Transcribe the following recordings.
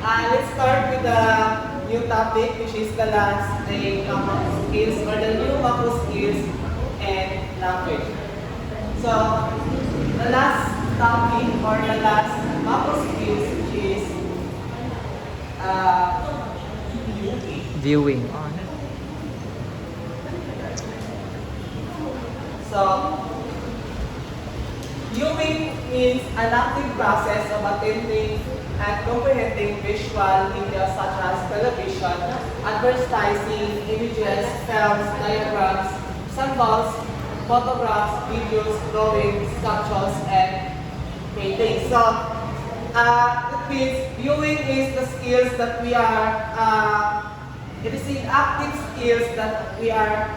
Let's start with the new topic, which is the last macro skills or the new macro skills and language. So, the last topic or the last macro skills, which is viewing. Viewing. So, viewing means an active process of attending and comprehending visual media such as television, advertising, images, films, diagrams, symbols, photographs, videos, drawings, sculptures, and paintings. So, it means viewing is the skills that we are, it is the active skills that we are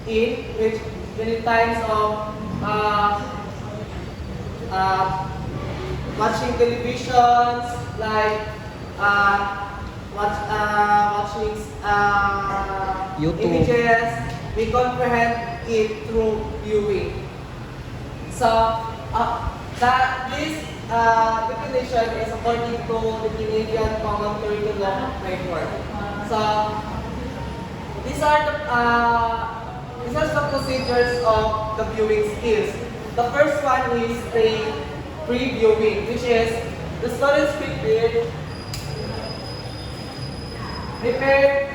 in, which many times of watching televisions, like watching YouTube. images, we comprehend it through viewing. So this definition is according to the Canadian Common Curriculum Framework. So these are the procedures of the viewing skills. The first one is the pre-viewing, which is the students prepared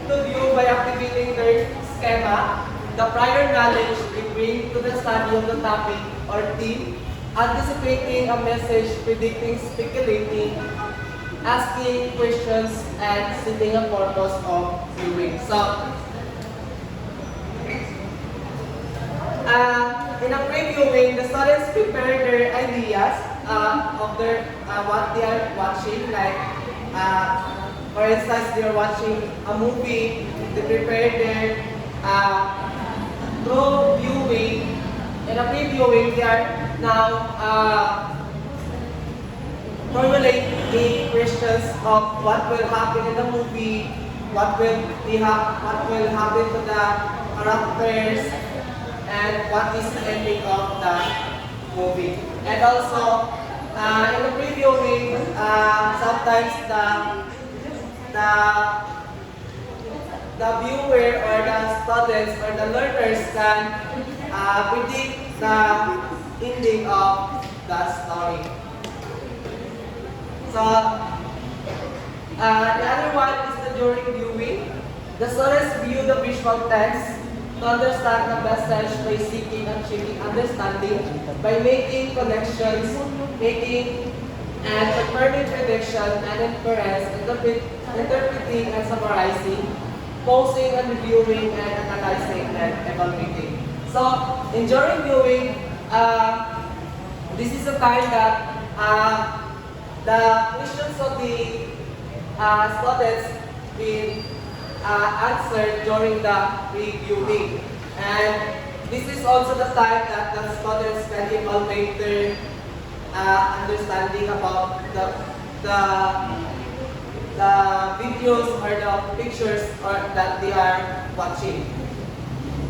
to view by activating their schema, the prior knowledge they bring to the study of the topic or theme, anticipating a message, predicting, speculating, asking questions, and setting a purpose of viewing. So, in a previewing, the students prepare their ideas of their what they are watching. Like, for instance, they are watching a movie. They prepare their through viewing. In a previewing, they are now formulating questions of what will happen in the movie, what will happen to the characters, and what is the ending of the movie. And also, in the previewing, sometimes the viewer or the students or the learners can predict the ending of the story. So, the other one is the during viewing. The students view the visual text to understand the message by seeking and achieving understanding, by making connections, making and confirming prediction and inference, interpreting and summarizing, posing and reviewing and analyzing and evaluating. So, in during viewing, this is the time that the questions of the students will answered during the reviewing. And this is also the time that the students can evaluate their understanding about the videos or the pictures that they are watching.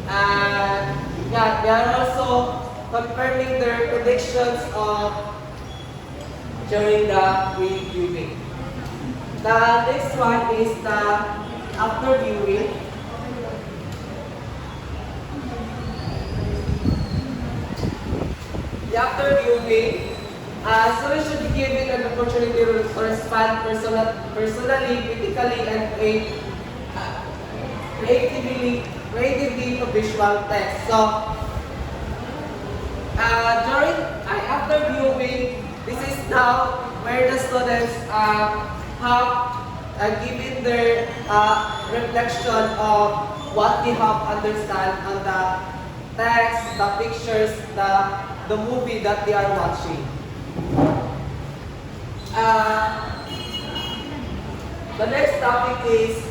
And yeah, they are also confirming their predictions during the reviewing. The next one is the after viewing. The after viewing, students should be given an opportunity to respond personally, critically, and creatively to visual text. So, after viewing, this is now where the students have given their reflection of what they have understand on the text, the pictures, the movie that they are watching. The next topic is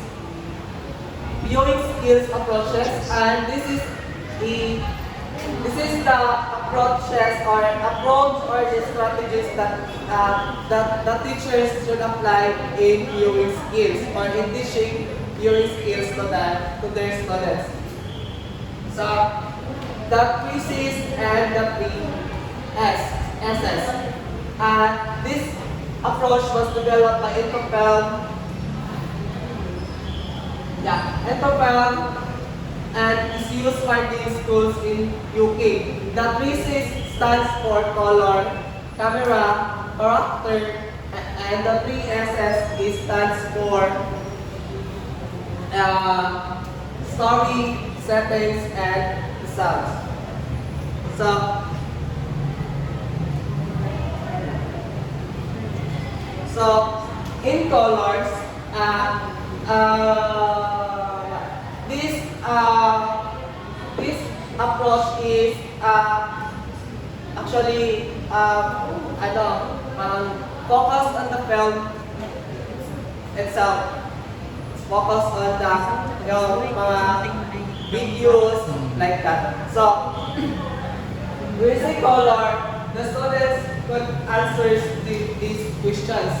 viewing skills approaches, and this is the approaches or the strategies that the teachers should apply in viewing skills or in teaching viewing skills to their students. So the quizzes and the SS. This approach was developed by Entopel and is used widely in schools in UK. The 3C stands for color, camera, character, and the 3SS stands for story, settings, and sounds. So in colors, this approach is actually focus on the film itself, focus on the mga videos like that. So with the color, the students could answer these questions.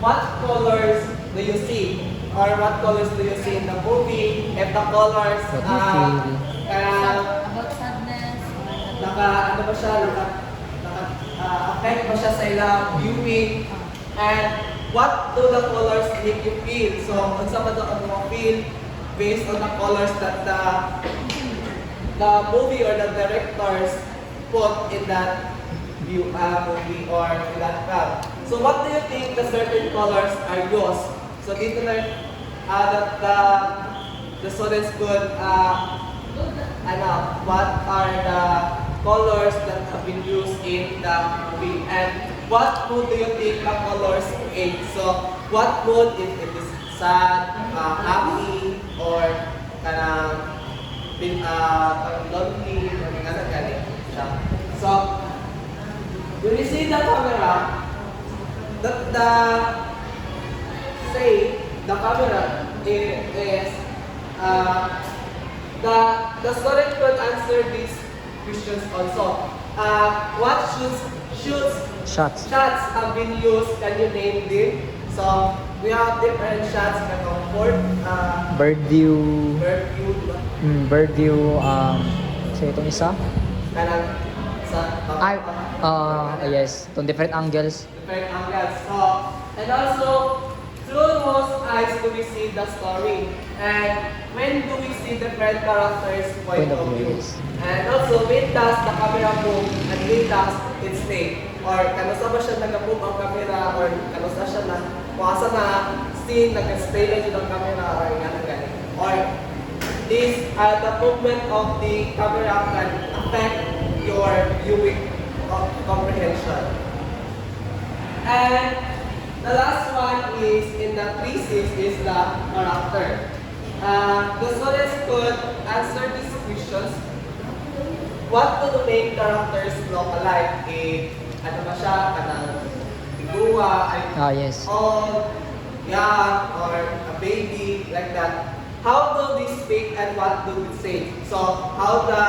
What colors do you see? Or what colors do you see in the movie? If the colors About sadness. ano ba siya, affect ba siya sa ilang viewing, and what do the colors make you feel? So, unsa ba ang mga feel based on the colors that the movie or the directors put in that movie or in that film. So, what do you think the certain colors are used? So, dito na that the students could what are the colors that have been used in the movie, and what mood do you think the colors create? So, what mood, if it is sad, happy, or lonely, or ganun. So, when you see the camera, the camera is the student could answer these questions also. What shots have been used? Can you name them? So we have different shots like Bird view. diba? Bird view. So itong isa? Kanang sa Yes. Itong different angles. different angles. So, and also, through whose eyes do we see the story? And when do we see different characters' point of view? Yes. And also, when does the camera move and when does it stay? Or kanusa ba siya nag-move ang camera, or kanusa siya na kuwasa na scene, nag-stay lang yun ang camera, or gano'n. Or this, the movement of the camera can affect your viewing comprehension. And the last one is in the 3Cs is the character. The students could answer these questions. What do the main characters look alike? Ano ba siya? Kanang iguwa, Yes. old, young, or a baby, like that. How do they speak and what do they say? So, how the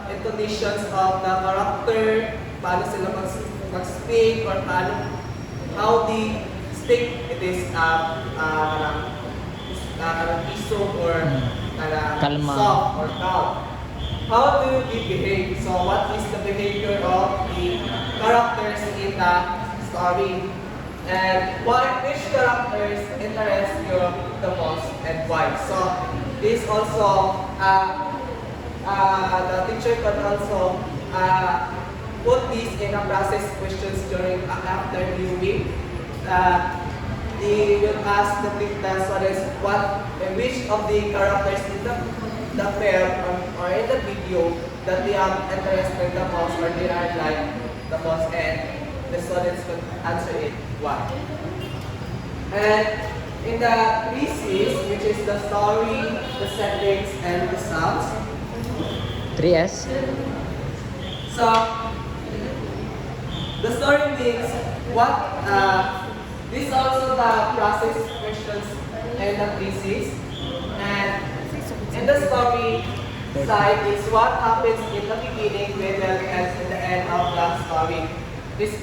intonations of the character, paano sila mag-speak, or how they speak, it is piso or Kalma. soft or calm. How do they behave? So, what is the behavior of the characters in the story? And which characters interest you the most and why? So this also the teacher can also put these in a process questions during after viewing. They will ask the students which of the characters in the film or in the video that they are interested the most or they are like the most, and the students could answer it why. And in the 3Cs, which is the story, the settings, and the sounds. 3S. So the story means what this also the process questions and the 3Cs. And in the story side is what happens in the beginning, middle, and in the end of the story. This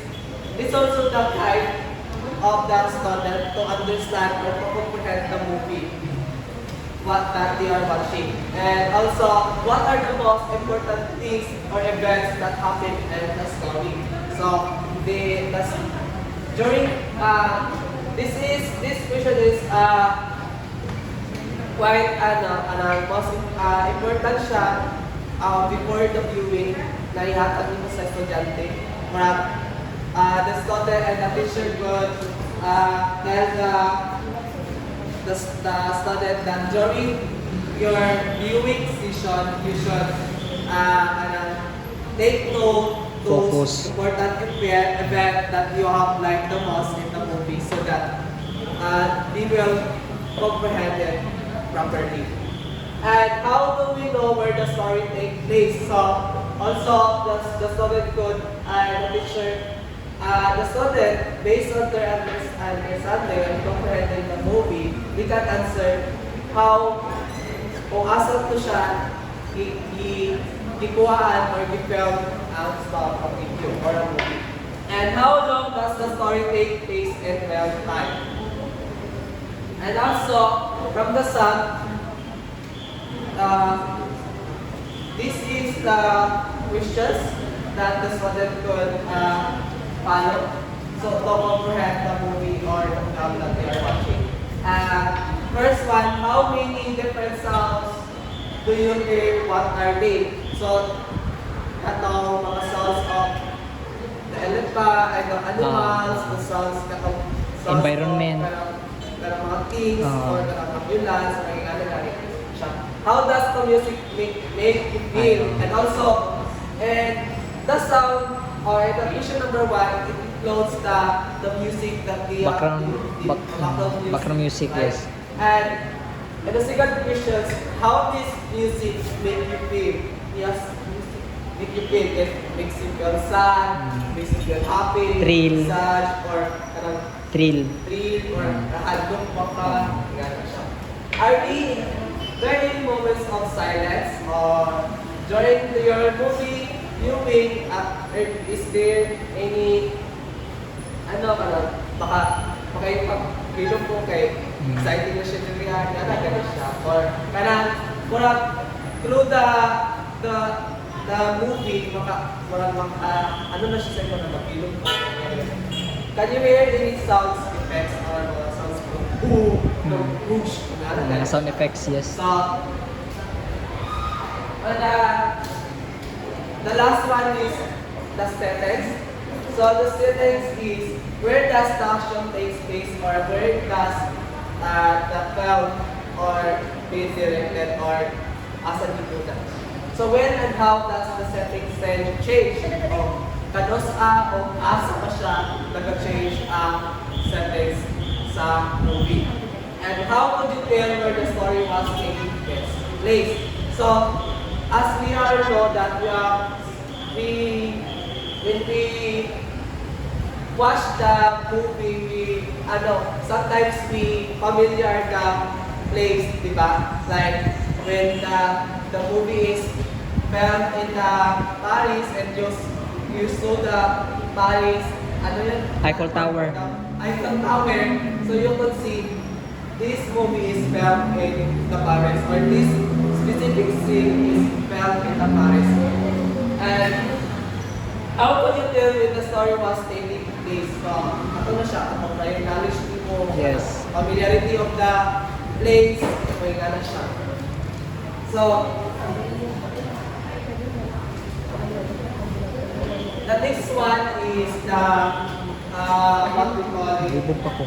also the guide of the student to understand or to comprehend the movie, what that they are watching. And also, what are the most important things or events that happen in the story. So, during this question is quite most important siya before the viewing na ihatag nito sa estudyante. The student and the teacher could tell the student that during your viewing session, you should take note Focus. those important event that you have liked the most in the movie so that they will comprehend it properly. And how do we know where the story takes place? So also the student could the teacher the student based on their understanding and comprehending the movie, we can answer how kung asa to siya ikuhaan or i-film ang stuff of video or a movie. And how long does the story take place in real time? And also, from the sum, this is the questions that the student could follow. So, to comprehend the movie or the film that they are watching. First one, how many different sounds do you hear? What are they? So, katong mga sounds of the elephant, the animals, the sounds katong Environment. Pero mga things or mga ambulance, mga gani-gani siya. How does the music make you feel? And also, the sound or the question number 1, it includes the music that the Background music, right? yes. And the second question is, how this music make you feel? Yes, music make you feel. It makes you feel sad, makes you feel happy, Thrill. sad, or Thrill. or handog pa ka, gano'n siya. Are there any moments of silence or during your movie viewing, is there any baka yung po kay exciting na siya nila, gano'n siya, or through the movie, ano na siya sa inyo na magilong po. Can you hear any sounds effects or sounds from boom, from whoosh, Mga sound effects, yes. So, the last one is the sentence. So the sentence is, where does the action take place or where does the film or be directed or asa dito na. So when and how does the setting change? O kanos o asa pa siya nag-change ang settings sa movie? And how could you tell where the story was taking place? So as we all know that when we watch the movie, sometimes we familiar the place, di ba? Like when the movie is filmed in the Paris and you saw the Paris, Eiffel Tower. Eiffel Tower. So you could see this movie is filmed in the Paris, or this specific scene is filmed in the Paris. And how could you tell when the story was taking place? So, na siya, prior knowledge mo, Yes. familiarity of the place, may gana siya. So, the next one is the, what we call it, Libog pa ko.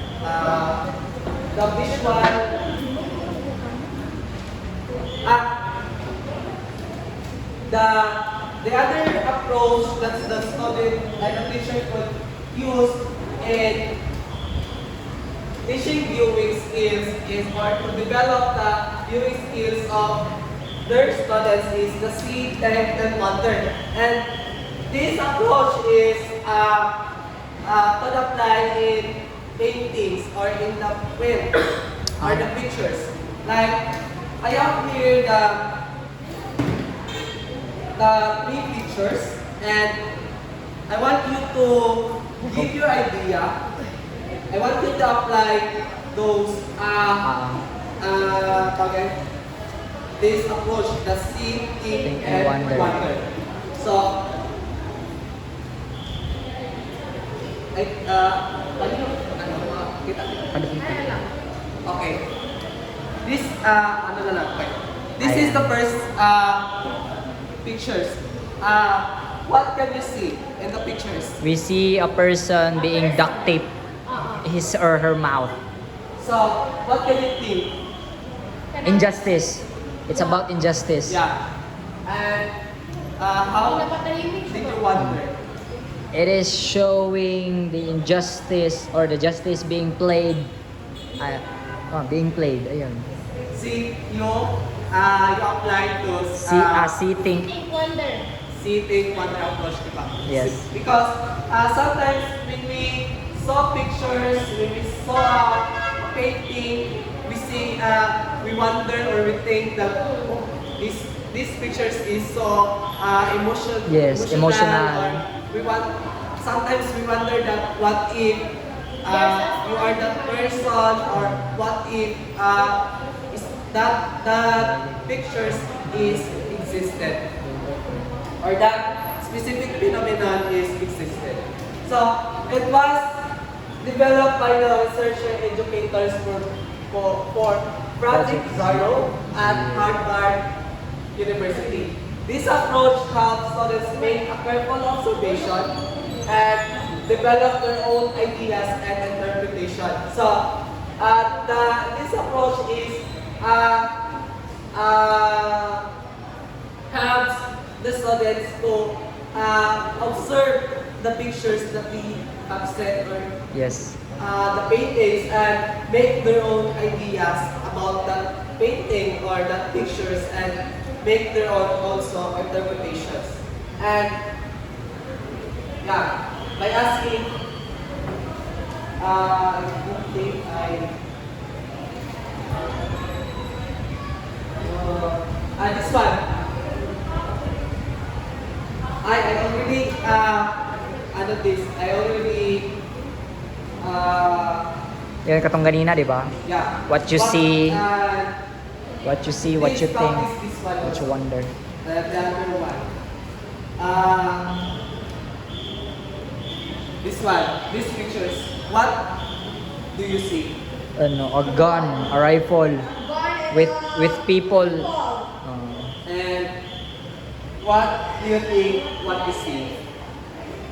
the visual, the other approach that the student and the teacher could use in teaching viewing skills is, or to develop the viewing skills of their students, is the see, test, and wonder. And this approach is could apply in paintings or in the print or the pictures. Like I have here the three pictures, and I want you to give your idea. I want you to apply those this approach, the see, think, and wonder. So, Kita. Ano dito? Okay. This, ano na lang. Okay. This is Ayan. the first pictures. What can you see in the pictures? We see a person being duct tape his or her mouth. So, what can you think? Injustice. It's about injustice. Yeah. And how did you wonder? It is showing the injustice or the justice being played. Ayun. See, you apply to Seating. seating wonder approach, diba? Yes. Because sometimes when we saw pictures, when we saw a painting, we see, we wonder or we think that this pictures is so emotional. Yes, emotional. Or sometimes we wonder that what if you are that person, or what if is that pictures is existed, or that specific phenomenon is existed. So it was developed by the researcher educators for Project Zero at Harvard University. This approach helps students make a careful observation and develop their own ideas and interpretation. So this approach is helps the students to observe the pictures that we have sent, or Yes. the paintings, and make their own ideas about that painting or that pictures, and make their own also interpretations. And yeah, by asking, I don't think this one. I already I already Yan katong ganina, di ba? yeah. What you see, what you Please think, practice this one what you also. wonder. The other one. This one, these pictures. What do you see? Ano, a gun, a rifle with people. And what do you think what you see?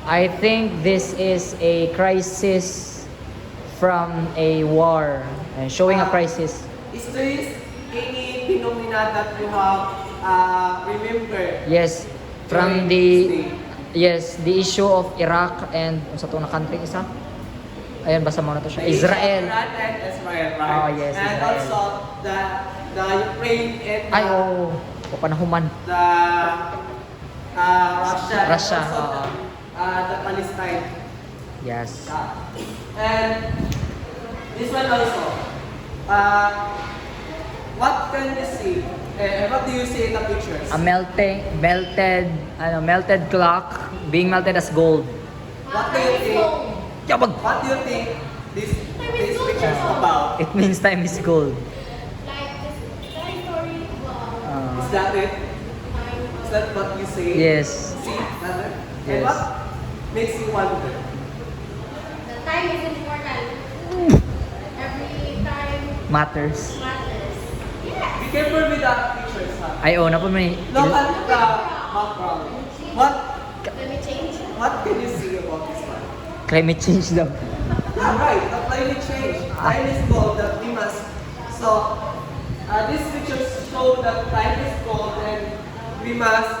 I think this is a crisis from a war and showing a crisis. Is there any phenomena that you have remember? Yes, from during the this day? yes, the issue of Iraq and sa to na country isa. Ayun, basta mo na to siya. Israel. Iran and Israel, right? Oh, yes, And Israel. also the Ukraine and Ay, oo. O panahuman. the Russia. And Russia, also oo. the Palestine. Yes. And this one also. What can you see? What do you see in the pictures? A melted clock being melted as gold. What do you think? Yabag! What do you think this picture is about? It means time is gold. Is that it? Is that what you say? Yes. See, brother? Yes. And what makes you wonder? The time is important. Every time Matters. matters. Yes. Be careful with the pictures, ha? Ay, oo na po may... Look at the background. Let me change. What can you see about this one? Climate change daw. Yeah, right. The climate change. Time is gold that we must. So, these pictures show that time is gold, and we must,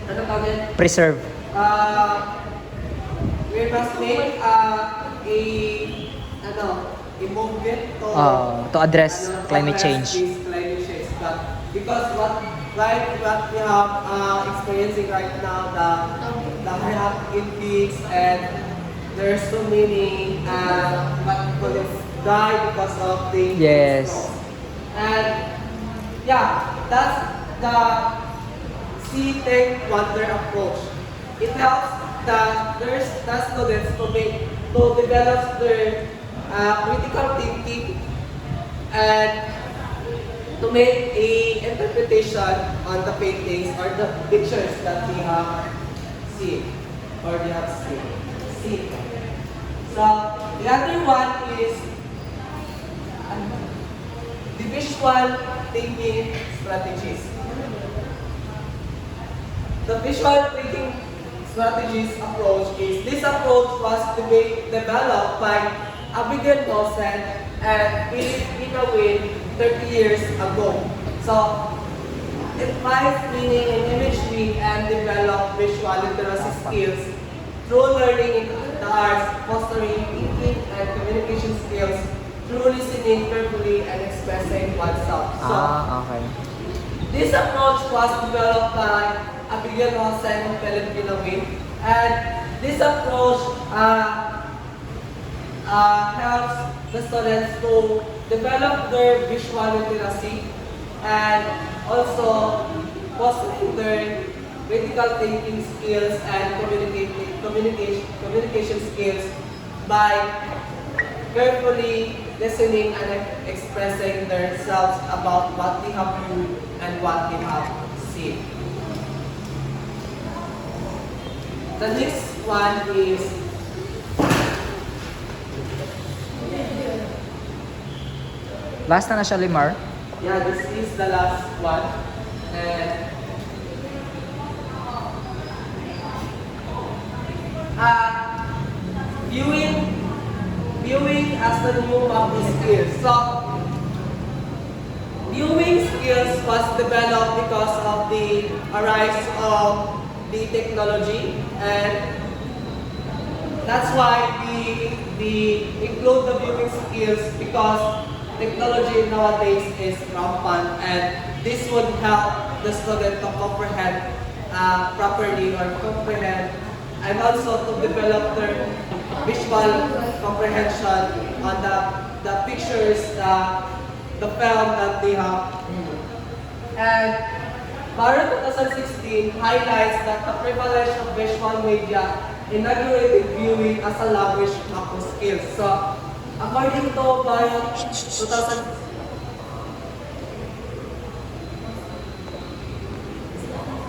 ano tawag yan? Preserve. We must make a movement To address climate change. This climate change. Because what we have experiencing right now, the high index, and there's so many what people die because of the Yes. and yeah, that's the see, think, wonder approach. It helps the students to develop their critical thinking and to make a interpretation on the paintings or the pictures that we have seen or they have seen. So, the other one is the visual thinking strategies. The visual thinking strategies approach is, this approach was developed by Abigail Lawson and Philip Inawin 30 years ago. So, it finds meaning in imagery and develop visual literacy skills through learning in the arts, fostering thinking and communication skills through listening carefully and expressing oneself. So, Okay. this approach was developed by Abigail Lawson and Philip Inawin, and this approach helps the students to develop their visual literacy and also fostering their critical thinking skills and communication skills by carefully listening and expressing themselves about what they have heard and what they have seen. The next one is Last na siya, Limar. yeah, this is the last one. And viewing as the new mapping skills. So, viewing skills was developed because of the rise of the technology, and that's why we include the viewing skills because technology nowadays is rampant, and this would help the student to comprehend properly or comprehend, and also to develop their visual comprehension on the pictures, the film that they have. And Maro 2016 highlights that the privilege of visual media inaugurated viewing as a language macro skill. So, according to Maro 2016,